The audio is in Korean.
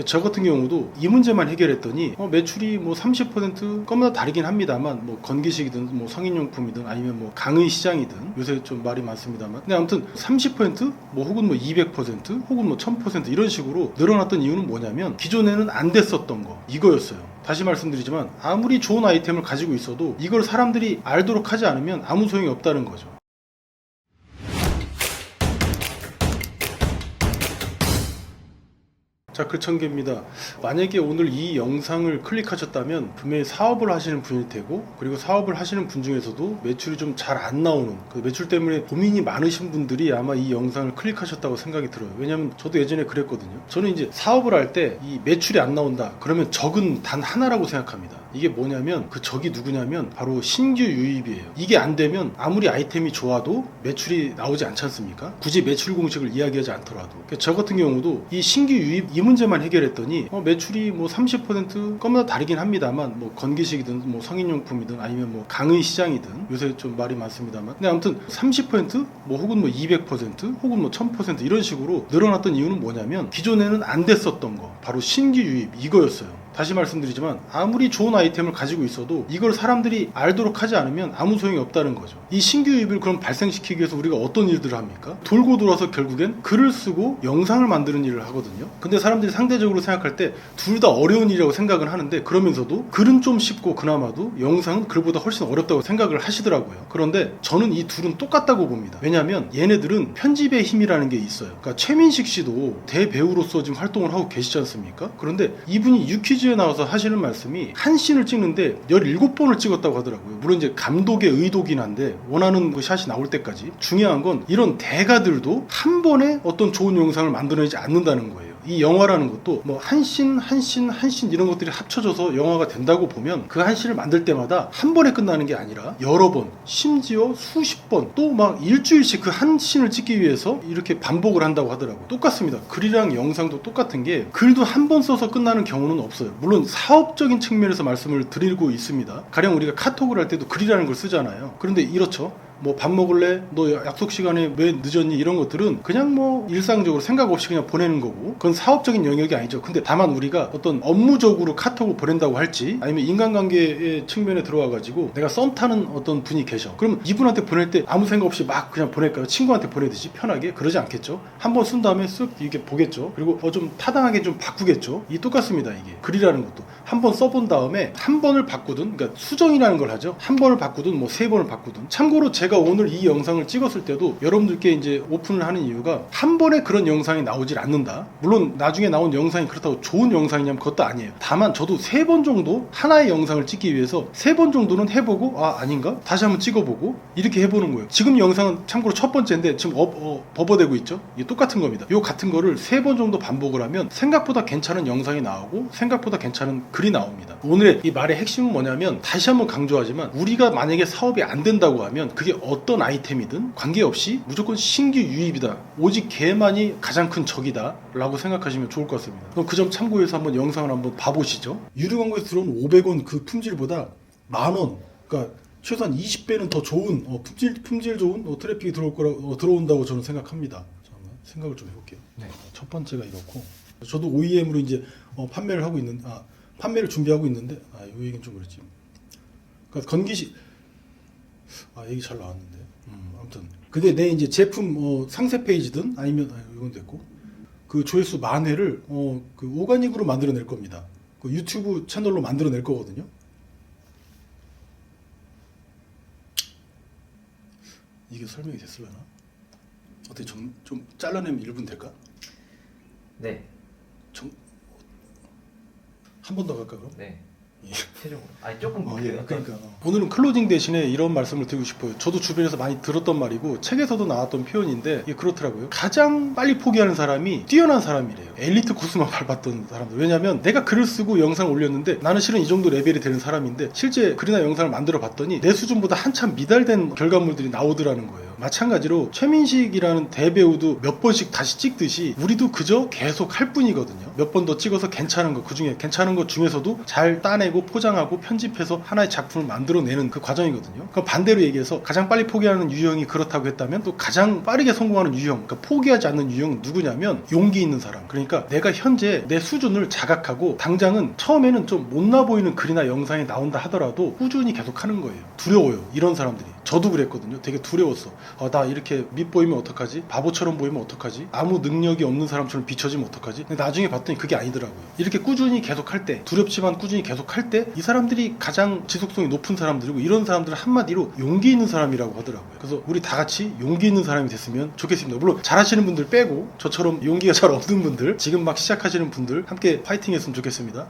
저 같은 경우도 이 문제만 해결했더니 매출이 뭐 30% 거마다 다르긴 합니다만 뭐 건기식이든 뭐 성인용품이든 아니면 뭐 강의 시장이든 요새 좀 말이 많습니다만 근데 아무튼 30%뭐 혹은 뭐 200% 혹은 뭐 1000% 이런 식으로 늘어났던 이유는 뭐냐면 기존에는 안 됐었던 거 이거였어요. 다시 말씀드리지만 아무리 좋은 아이템을 가지고 있어도 이걸 사람들이 알도록 하지 않으면 아무 소용이 없다는 거죠. 자, 글청개입니다. 만약에 오늘 이 영상을 클릭하셨다면 분명히 사업을 하시는 분일 테고, 그리고 사업을 하시는 분 중에서도 매출이 좀 잘 안 나오는, 그 매출 때문에 고민이 많으신 분들이 아마 이 영상을 클릭하셨다고 생각이 들어요. 왜냐면 저도 예전에 그랬거든요. 저는 이제 사업을 할 때 이 매출이 안 나온다 그러면 적은 단 하나라고 생각합니다. 이게 뭐냐면 그 적이 누구냐면 바로 신규 유입이에요. 이게 안 되면 아무리 아이템이 좋아도 매출이 나오지 않지 않습니까? 굳이 매출 공식을 이야기하지 않더라도. 저 같은 경우도 이 신규 유입 이 문제만 해결했더니 매출이 뭐 30% 거마다 다르긴 합니다만 뭐 건기식이든 뭐 성인용품이든 아니면 뭐 강의 시장이든 요새 좀 말이 많습니다만 근데 아무튼 30%뭐 혹은 뭐 200% 혹은 뭐 1000% 이런 식으로 늘어났던 이유는 뭐냐면 기존에는 안 됐었던 거 바로 신규 유입 이거였어요. 다시 말씀드리지만 아무리 좋은 아이템을 가지고 있어도 이걸 사람들이 알도록 하지 않으면 아무 소용이 없다는 거죠. 이 신규 유입을 그럼 발생시키기 위해서 우리가 어떤 일들을 합니까? 돌고 돌아서 결국엔 글을 쓰고 영상을 만드는 일을 하거든요. 근데 사람들이 상대적으로 생각할 때 둘 다 어려운 일이라고 생각은 하는데 그러면서도 글은 좀 쉽고 그나마도 영상은 글보다 훨씬 어렵다고 생각을 하시더라고요. 그런데 저는 이 둘은 똑같다고 봅니다. 왜냐하면 얘네들은 편집의 힘이라는 게 있어요. 그러니까 최민식 씨도 대배우로서 지금 활동을 하고 계시지 않습니까? 그런데 이분이 유퀴즈에 나와서 하시는 말씀이 한 씬을 찍는데 17번을 찍었다고 하더라고요. 물론 이제 감독의 의도긴 한데 원하는 그 샷이 나올 때까지 중요한 건 이런 대가들도 한 번에 어떤 좋은 영상을 만들어내지 않는다는 거예요. 이 영화라는 것도 뭐 한 씬 이런 것들이 합쳐져서 영화가 된다고 보면 그 한 씬을 만들 때마다 한 번에 끝나는 게 아니라 여러 번 심지어 수십 번 또 막 일주일씩 그 한 씬을 찍기 위해서 이렇게 반복을 한다고 하더라고요. 똑같습니다. 글이랑 영상도 똑같은 게 글도 한 번 써서 끝나는 경우는 없어요. 물론 사업적인 측면에서 말씀을 드리고 있습니다. 가령 우리가 카톡을 할 때도 글이라는 걸 쓰잖아요. 그런데 이렇죠. 뭐 밥 먹을래? 너 약속 시간에 왜 늦었니? 이런 것들은 그냥 뭐 일상적으로 생각 없이 그냥 보내는 거고 그건 사업적인 영역이 아니죠. 근데 다만 우리가 어떤 업무적으로 카톡을 보낸다고 할지 아니면 인간관계의 측면에 들어와 가지고 내가 썸 타는 어떤 분이 계셔. 그럼 이분한테 보낼 때 아무 생각 없이 막 그냥 보낼까요? 친구한테 보내듯이 편하게? 그러지 않겠죠. 한번 쓴 다음에 쓱 이렇게 보겠죠. 그리고 좀 타당하게 좀 바꾸겠죠. 이 똑같습니다. 이게 글이라는 것도 한 번 써본 다음에 한 번을 바꾸든 그러니까 수정이라는 걸 하죠. 한 번을 바꾸든 뭐 세 번을 바꾸든 참고로 제가 오늘 이 영상을 찍었을 때도 여러분들께 이제 오픈을 하는 이유가 한 번에 그런 영상이 나오질 않는다. 물론 나중에 나온 영상이 그렇다고 좋은 영상이냐면 그것도 아니에요. 다만 저도 3번 정도 하나의 영상을 찍기 위해서 3번 정도는 해보고 아닌가? 다시 한번 찍어보고 이렇게 해보는 거예요. 지금 영상은 참고로 첫 번째인데 지금 버버대고 있죠? 이게 똑같은 겁니다. 이 같은 거를 3번 정도 반복을 하면 생각보다 괜찮은 영상이 나오고 생각보다 괜찮은 글이 나옵니다. 오늘의 이 말의 핵심은 뭐냐면 다시 한번 강조하지만 우리가 만약에 사업이 안 된다고 하면 그게 어떤 아이템이든 관계없이 무조건 신규 유입이다. 오직 걔만이 가장 큰 적이다 라고 생각하시면 좋을 것 같습니다. 그럼 그 점 참고해서 한번 영상을 한번 봐보시죠. 유료 광고에서 들어온 500원 그 품질보다 10,000원 그러니까 최소한 20배는 더 좋은 품질 좋은 트래픽이 들어온다고 저는 생각합니다. 잠깐만 생각을 좀 해볼게요. 네. 첫 번째가 이렇고 저도 OEM으로 이제 판매를 하고 있는 판매를 준비하고 있는데 이 얘기는 좀 그렇지. 그러니까 건기식 얘기 잘 나왔는데 아무튼 근데 내 이제 제품 상세 페이지든 아니면 이건 됐고 그 조회수 10,000회를 그 오가닉으로 만들어낼 겁니다. 그 유튜브 채널로 만들어낼 거거든요. 이게 설명이 됐을려나? 어떻게 좀 잘라내면 1분 될까? 네. 한 번 더 갈까 그럼? 네. 최종으로. 조금 그러니까 오늘은 클로징 대신에 이런 말씀을 드리고 싶어요. 저도 주변에서 많이 들었던 말이고 책에서도 나왔던 표현인데 이게 그렇더라고요. 가장 빨리 포기하는 사람이 뛰어난 사람이래요. 엘리트 코스만 밟았던 사람들. 왜냐면 내가 글을 쓰고 영상을 올렸는데 나는 실은 이 정도 레벨이 되는 사람인데 실제 글이나 영상을 만들어 봤더니 내 수준보다 한참 미달된 결과물들이 나오더라는 거예요. 마찬가지로 최민식이라는 대배우도 몇 번씩 다시 찍듯이 우리도 그저 계속 할 뿐이거든요. 몇 번 더 찍어서 괜찮은 거, 그중에 괜찮은 것 중에서도 잘 따내고 포장하고 편집해서 하나의 작품을 만들어내는 그 과정이거든요. 그럼 반대로 얘기해서 가장 빨리 포기하는 유형이 그렇다고 했다면 또 가장 빠르게 성공하는 유형, 그러니까 포기하지 않는 유형은 누구냐면 용기 있는 사람. 그러니까 내가 현재 내 수준을 자각하고 당장은 처음에는 좀 못나 보이는 글이나 영상이 나온다 하더라도 꾸준히 계속 하는 거예요. 두려워요. 이런 사람들이. 저도 그랬거든요. 되게 두려웠어. 나 이렇게 밉보이면 어떡하지? 바보처럼 보이면 어떡하지? 아무 능력이 없는 사람처럼 비춰지면 어떡하지? 근데 나중에 봤더니 그게 아니더라고요. 이렇게 꾸준히 계속 할 때, 두렵지만 꾸준히 계속 할 때 이 사람들이 가장 지속성이 높은 사람들이고 이런 사람들은 한마디로 용기 있는 사람이라고 하더라고요. 그래서 우리 다 같이 용기 있는 사람이 됐으면 좋겠습니다. 물론 잘하시는 분들 빼고 저처럼 용기가 잘 없는 분들, 지금 막 시작하시는 분들 함께 파이팅 했으면 좋겠습니다.